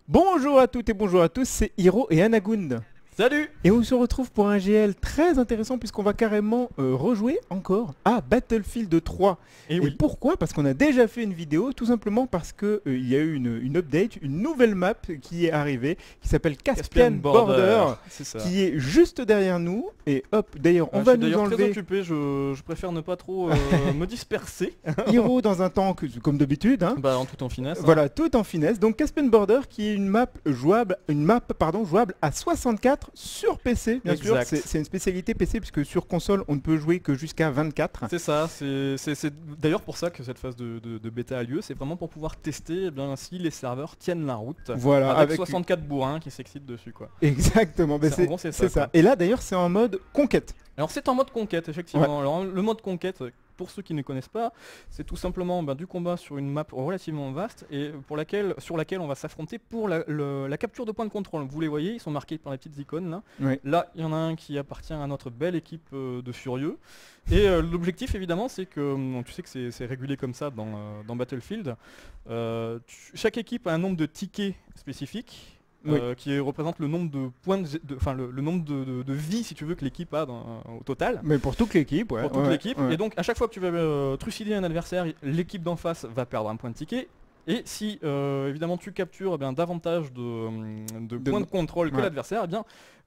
Bonjour à toutes et bonjour à tous, c'est Hiro et Anagund. Salut! Et on se retrouve pour un GL très intéressant puisqu'on va carrément rejouer encore à Battlefield 3. Et oui. Pourquoi? Parce qu'on a déjà fait une vidéo, tout simplement parce que il y a eu une update, une nouvelle map qui est arrivée, qui s'appelle Caspian Border, qui est juste derrière nous. Et hop, d'ailleurs, on va nous enlever... très occupé, je préfère ne pas trop me disperser. Hiro dans un temps, comme d'habitude. Hein. Bah, tout en finesse. Voilà, tout en finesse. Donc Caspian Border qui est une map jouable à 64 sur PC, bien sûr. C'est une spécialité PC puisque sur console on ne peut jouer que jusqu'à 24. C'est ça, c'est d'ailleurs pour ça que cette phase de bêta a lieu, c'est vraiment pour pouvoir tester eh bien, si les serveurs tiennent la route. Voilà, avec 64 bourrins qui s'excitent dessus quoi. Exactement, c'est ça. Et là d'ailleurs c'est en mode conquête. Alors c'est en mode conquête effectivement. Ouais. Alors le mode conquête, pour ceux qui ne connaissent pas, c'est tout simplement du combat sur une map relativement vaste et sur laquelle on va s'affronter pour la capture de points de contrôle. Vous les voyez, ils sont marqués par les petites icônes là. Oui. Là, il y en a un qui appartient à notre belle équipe de furieux. Et l'objectif évidemment c'est que, tu sais que c'est régulé comme ça dans Battlefield, chaque équipe a un nombre de tickets spécifiques. Oui. Qui représente le nombre de points le nombre de vie si tu veux que l'équipe a au total. Mais pour toute l'équipe, ouais. Pour toute l'équipe. Ouais. Et donc à chaque fois que tu vas trucider un adversaire, l'équipe d'en face va perdre un point de ticket. Et si évidemment tu captures davantage de points de contrôle que l'adversaire, eh bien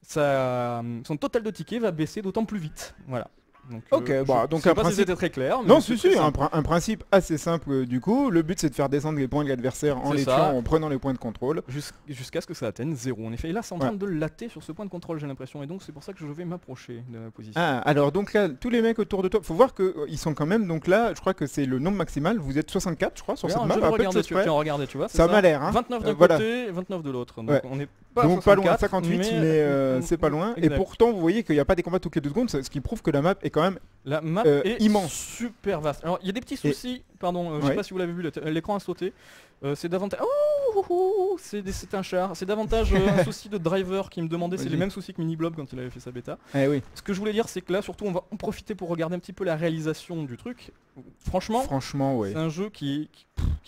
son total de tickets va baisser d'autant plus vite. Voilà. Donc, ok, donc un principe... si c'était très clair. Mais non, si, un principe assez simple du coup. Le but c'est de faire descendre les points de l'adversaire en les tuant, en prenant les points de contrôle. Jusqu'à ce que ça atteigne 0 en effet. Et là c'est en train de latter sur ce point de contrôle j'ai l'impression. Et donc c'est pour ça que je vais m'approcher de la position. Ah, alors donc là, tous les mecs autour de toi, faut voir qu'ils sont quand même, donc là, je crois que c'est le nombre maximal. Vous êtes 64 je crois sur cette map. Regarder, tu vois. Ça m'a l'air. Hein. 29 d'un côté, 29 de l'autre. Donc on est pas loin, 58 mais c'est pas loin. Et pourtant vous voyez qu'il n'y a pas des combats toutes les 2 secondes, ce qui prouve que la map est quand même... La map est immense, super vaste. Alors il y a des petits soucis, pardon, je sais pas si vous l'avez vu, l'écran a sauté. C'est davantage... c'est un char, c'est davantage un souci de driver qui me demandait, c'est les mêmes soucis que Miniblob quand il avait fait sa bêta. Oui. Ce que je voulais dire c'est que là surtout on va en profiter pour regarder un petit peu la réalisation du truc. Franchement ouais. C'est un jeu qui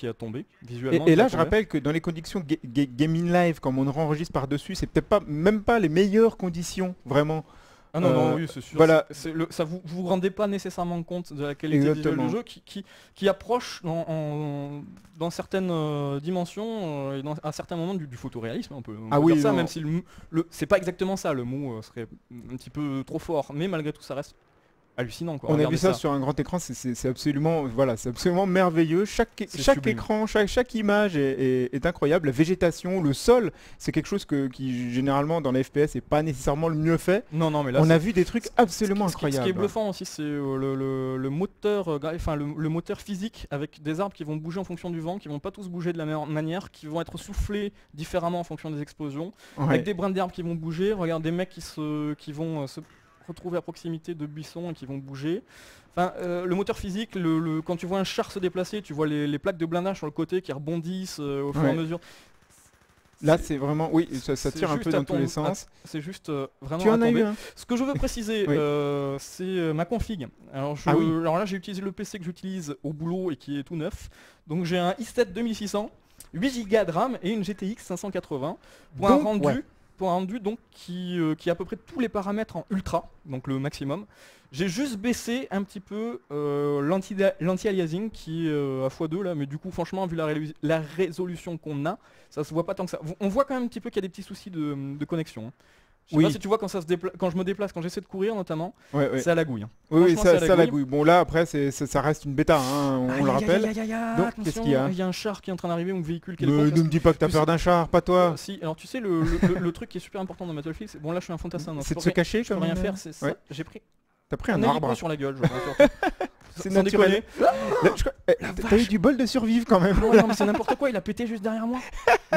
a tombé visuellement. Et là je rappelle que dans les conditions gaming live, comme on enregistre par dessus, c'est peut-être même pas les meilleures conditions vraiment. Ah non, oui, c'est sûr. Voilà. Ça vous rendez pas nécessairement compte de la qualité visuelle du jeu qui approche dans certaines dimensions et à certains moments du photoréalisme un peu. Oui, ça, même si c'est pas exactement ça, le mot serait un petit peu trop fort, mais malgré tout ça reste hallucinant quoi. On a vu ça sur un grand écran, c'est absolument, c'est absolument merveilleux. Chaque écran, chaque image est incroyable. La végétation, le sol, c'est quelque chose qui généralement dans les FPS est pas nécessairement le mieux fait. Non mais là on a vu des trucs absolument incroyables. Ce qui est bluffant aussi c'est le moteur, le moteur physique avec des arbres qui vont bouger en fonction du vent, qui vont pas tous bouger de la même manière, qui vont être soufflés différemment en fonction des explosions, avec des brins d'herbe qui vont bouger. Regarde des mecs qui vont se retrouver à proximité de buissons et qui vont bouger. Enfin, le moteur physique, quand tu vois un char se déplacer, tu vois les plaques de blindage sur le côté qui rebondissent au fur et à mesure. Là c'est vraiment, ça tire un peu dans tous les sens. C'est juste vraiment tu en as eu un. Ce que je veux préciser, c'est ma config. Alors, alors là j'ai utilisé le PC que j'utilise au boulot et qui est tout neuf. Donc j'ai un i7 2600, 8 Go de RAM et une GTX 580 pour un rendu donc qui a à peu près tous les paramètres en ultra, donc le maximum. J'ai juste baissé un petit peu l'anti-aliasing qui est à x2 là, mais du coup franchement vu la résolution qu'on a, ça se voit pas tant que ça. On voit quand même un petit peu qu'il y a des petits soucis de connexion. Je sais pas si tu vois quand je me déplace, quand j'essaie de courir notamment, c'est à la gouille. Oui, ça la gouille. Bon là après ça reste une bêta, hein, on le rappelle. Donc qu'est-ce qu'il y a ? Il y a un char qui est en train d'arriver, un véhicule qui est... Ne me dis pas que t'as peur d'un char, pas toi. Si, alors tu sais le truc qui est super important dans Battlefield, c'est... Bon là je suis un fantassin, c'est de se cacher, je peux rien faire, c'est ça. J'ai pris... T'as pris un arbre sur la gueule, je pense. C'est naturel. T'as eu du bol de survivre quand même. Non mais c'est n'importe quoi, il a pété juste derrière moi.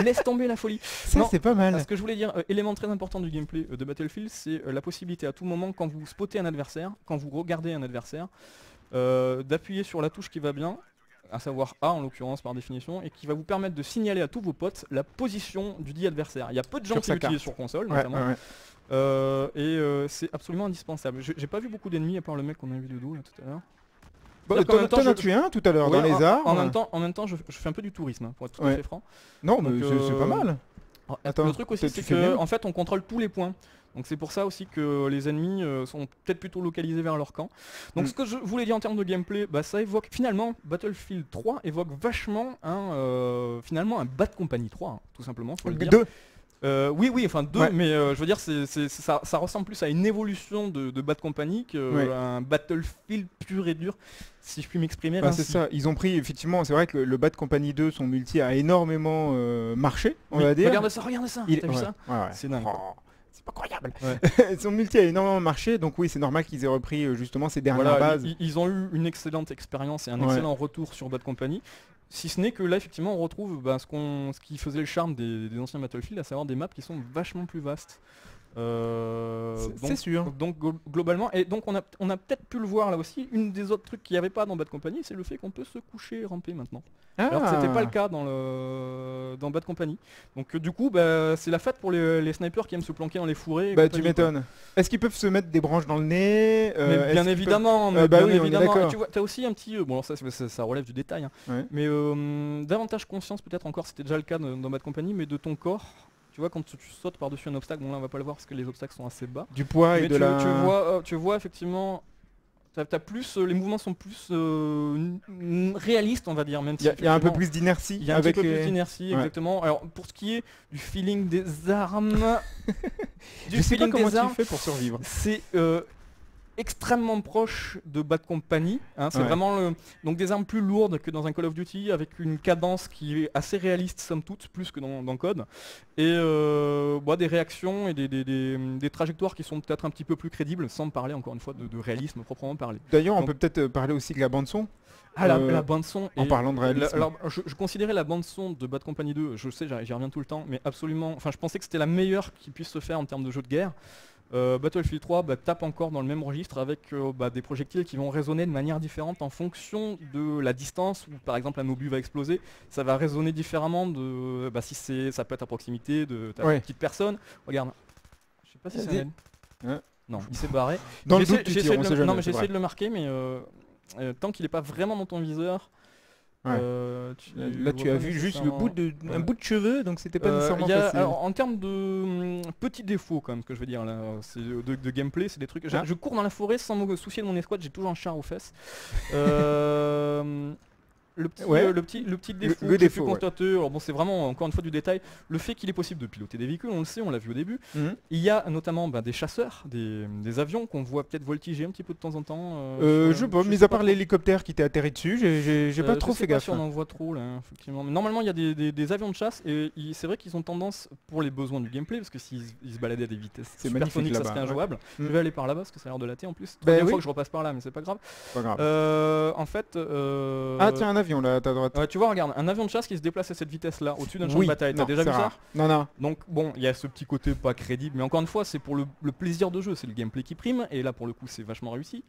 Laisse tomber la folie. Ça c'est pas mal. Ce que je voulais dire, élément très important du gameplay de Battlefield, c'est la possibilité à tout moment, quand vous spottez un adversaire, quand vous regardez un adversaire, d'appuyer sur la touche qui va bien, à savoir A en l'occurrence par définition, et qui va vous permettre de signaler à tous vos potes la position du dit adversaire. Il y a peu de gens qui l'utilisent sur console notamment. C'est absolument indispensable. J'ai pas vu beaucoup d'ennemis à part le mec qu'on a vu de dos là tout à l'heure. T'en as tué un tout à l'heure dans les arbres. En même temps, je fais un peu du tourisme, pour être tout à fait franc. Non, mais c'est pas mal. Le truc aussi, c'est que en fait, on contrôle tous les points. Donc c'est pour ça aussi que les ennemis sont peut-être plutôt localisés vers leur camp. Donc ce que je voulais dire en termes de gameplay, ça évoque finalement Battlefield 3 évoque vachement finalement un Bad Company 3, hein, tout simplement. Faut le dire. 2. Oui, enfin 2, mais je veux dire ça ressemble plus à une évolution de Bad Company qu'un Battlefield pur et dur, si je puis m'exprimer. C'est ça, ils ont pris effectivement, c'est vrai que le Bad Company 2, son multi a énormément marché, on va dire. Regarde ça, t'as vu ça c'est dingue. C'est incroyable. Son multi a énormément marché, donc oui, c'est normal qu'ils aient repris justement ces dernières bases. Ils ont eu une excellente expérience et un excellent retour sur Bad Company. Si ce n'est que là, effectivement, on retrouve ce qui faisait le charme des anciens Battlefield, à savoir des maps qui sont vachement plus vastes. C'est sûr. Donc globalement, et donc on a peut-être pu le voir là aussi, une des autres trucs qu'il n'y avait pas dans Bad Company, c'est le fait qu'on peut se coucher et ramper maintenant. Alors que c'était pas le cas dans Bad Company. Donc du coup, c'est la fête pour les snipers qui aiment se planquer dans les fourrés. Tu m'étonnes. Est-ce qu'ils peuvent se mettre des branches dans le nez Bien évidemment, évidemment. Tu vois, t'as aussi un petit... bon, ça relève du détail, hein. Mais davantage conscience peut-être encore, c'était déjà le cas dans Bad Company, mais de ton corps. Tu vois, quand tu sautes par-dessus un obstacle, bon là on va pas le voir parce que les obstacles sont assez bas. Du poids et de la... Tu vois effectivement, t'as plus, les mouvements sont plus réalistes, on va dire, même si il y a un peu plus d'inertie. Il y a un petit peu plus d'inertie, exactement. Alors pour ce qui est du feeling des armes, je sais pas comment tu fais pour survivre. C'est extrêmement proche de Bad Company, hein, c'est vraiment donc des armes plus lourdes que dans un Call of Duty, avec une cadence qui est assez réaliste somme toute, plus que dans Code, et des réactions et des trajectoires qui sont peut-être un petit peu plus crédibles, sans parler encore une fois de réalisme proprement parlé. D'ailleurs on peut peut-être parler aussi de la bande son. La bande son. En parlant de réalisme. Alors, je considérais la bande son de Bad Company 2, je sais, j'y reviens tout le temps, mais absolument, enfin je pensais que c'était la meilleure qui puisse se faire en termes de jeu de guerre. Battlefield 3 tape encore dans le même registre avec des projectiles qui vont résonner de manière différente en fonction de la distance où par exemple un obus va exploser. Ça va résonner différemment de si ça peut être à proximité de ta petite personne. Regarde, je sais pas si c'est non, il s'est barré. Dans le doute, j'ai essayé de le marquer, mais tant qu'il n'est pas vraiment dans ton viseur. Là tu as vu juste un bout de cheveux, donc c'était pas nécessairement facile. Alors, en termes de petits défauts quand même, ce que je veux dire là, c'est de gameplay, c'est des trucs. Je cours dans la forêt sans me soucier de mon escouade, j'ai toujours un char aux fesses. Le petit défaut que j'ai pu constater, alors bon c'est vraiment encore une fois du détail, le fait qu'il est possible de piloter des véhicules, on le sait, on l'a vu au début. Il y a notamment des chasseurs, des avions qu'on voit peut-être voltiger un petit peu de temps en temps. Je sais pas, mis à part l'hélicoptère qui t'est atterri dessus, j'ai pas trop fait gaffe. Si on en voit trop là, effectivement. Mais normalement il y a des avions de chasse et c'est vrai qu'ils ont tendance, pour les besoins du gameplay, parce que s'ils se baladaient à des vitesses supersoniques ça serait injouable. Je vais aller par là-bas parce que ça a l'air de latter en plus. Troisième fois que je repasse par là, mais c'est pas grave. En fait... Ah tiens, un avion là à ta droite. Tu vois, regarde, un avion de chasse qui se déplace à cette vitesse là au-dessus d'un champ de bataille, t'as déjà vu ça? Non. Donc bon, il y a ce petit côté pas crédible, mais encore une fois c'est pour le plaisir de jeu, c'est le gameplay qui prime, et là pour le coup c'est vachement réussi.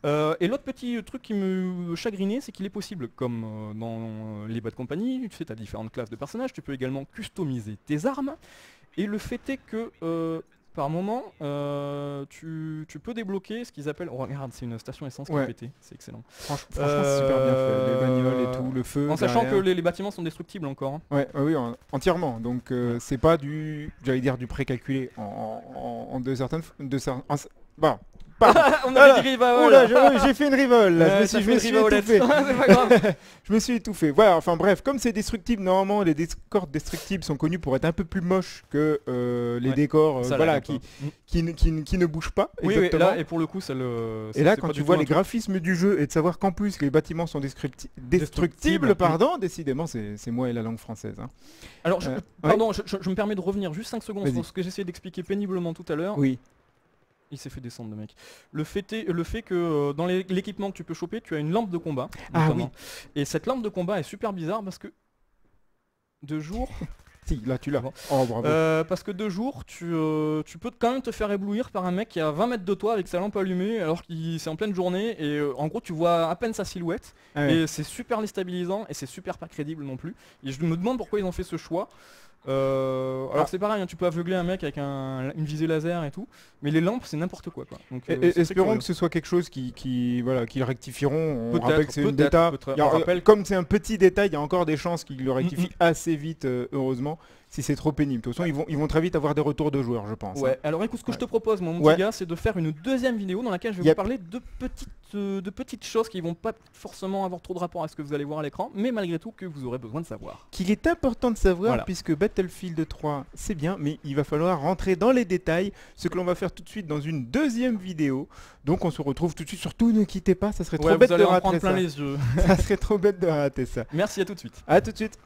Et l'autre petit truc qui me chagrinait, c'est qu'il est possible, comme dans les Bad Company, tu sais, t'as différentes classes de personnages, tu peux également customiser tes armes, et le fait est que par moment, tu peux débloquer ce qu'ils appellent... Oh regarde, c'est une station essence qui est pétée, c'est excellent. Franchement c'est super bien fait, les bagnoles et tout, le feu. En sachant que les bâtiments sont destructibles encore. Hein. Oui, entièrement, donc c'est pas du, j'allais dire du précalculé en de certaines... Bon. On avait dit rivole. J'ai fait une rivole là. Je me suis étouffé. Je me suis étouffé. Voilà, enfin bref, comme c'est destructible, normalement les décors destructibles sont connus pour être un peu plus moches que les décors qui ne bougent pas. Oui, là, et pour le coup ça le... Et là quand tu vois les graphismes du jeu et de savoir qu'en plus les bâtiments sont destructibles, décidément c'est moi et la langue française. Hein. Alors, je me permets de revenir juste 5 secondes sur ce que j'essayais d'expliquer péniblement tout à l'heure. Oui. Il s'est fait descendre le mec. Le fait que dans l'équipement que tu peux choper, tu as une lampe de combat. Et cette lampe de combat est super bizarre parce que de jour... Si, là tu l'as. Oh bravo. Parce que de jour, tu peux quand même te faire éblouir par un mec qui est à 20 mètres de toi avec sa lampe allumée alors qu'il c'est en pleine journée et en gros tu vois à peine sa silhouette et c'est super déstabilisant et c'est super pas crédible non plus. Et je me demande pourquoi ils ont fait ce choix. Alors c'est pareil, hein, tu peux aveugler un mec avec une visée laser et tout, mais les lampes c'est n'importe quoi. Donc, espérons que ce soit quelque chose qui le rectifieront. On rappelle que c'est une détail. Comme c'est un petit détail, il y a encore des chances qu'ils le rectifient assez vite, heureusement. Si c'est trop pénible. De toute façon, ils vont très vite avoir des retours de joueurs, je pense. Ouais, alors écoute, ce que je te propose, mon petit gars, c'est de faire une deuxième vidéo dans laquelle je vais vous parler de petites choses qui vont pas forcément avoir trop de rapport à ce que vous allez voir à l'écran, mais malgré tout que vous aurez besoin de savoir. Qu'il est important de savoir, puisque Battlefield 3, c'est bien, mais il va falloir rentrer dans les détails, ce que l'on va faire tout de suite dans une deuxième vidéo. Donc on se retrouve tout de suite, surtout ne quittez pas, ça serait trop bête de rater ça. plein les yeux. Ça serait trop bête de rater ça. Merci, à tout de suite. À tout de suite.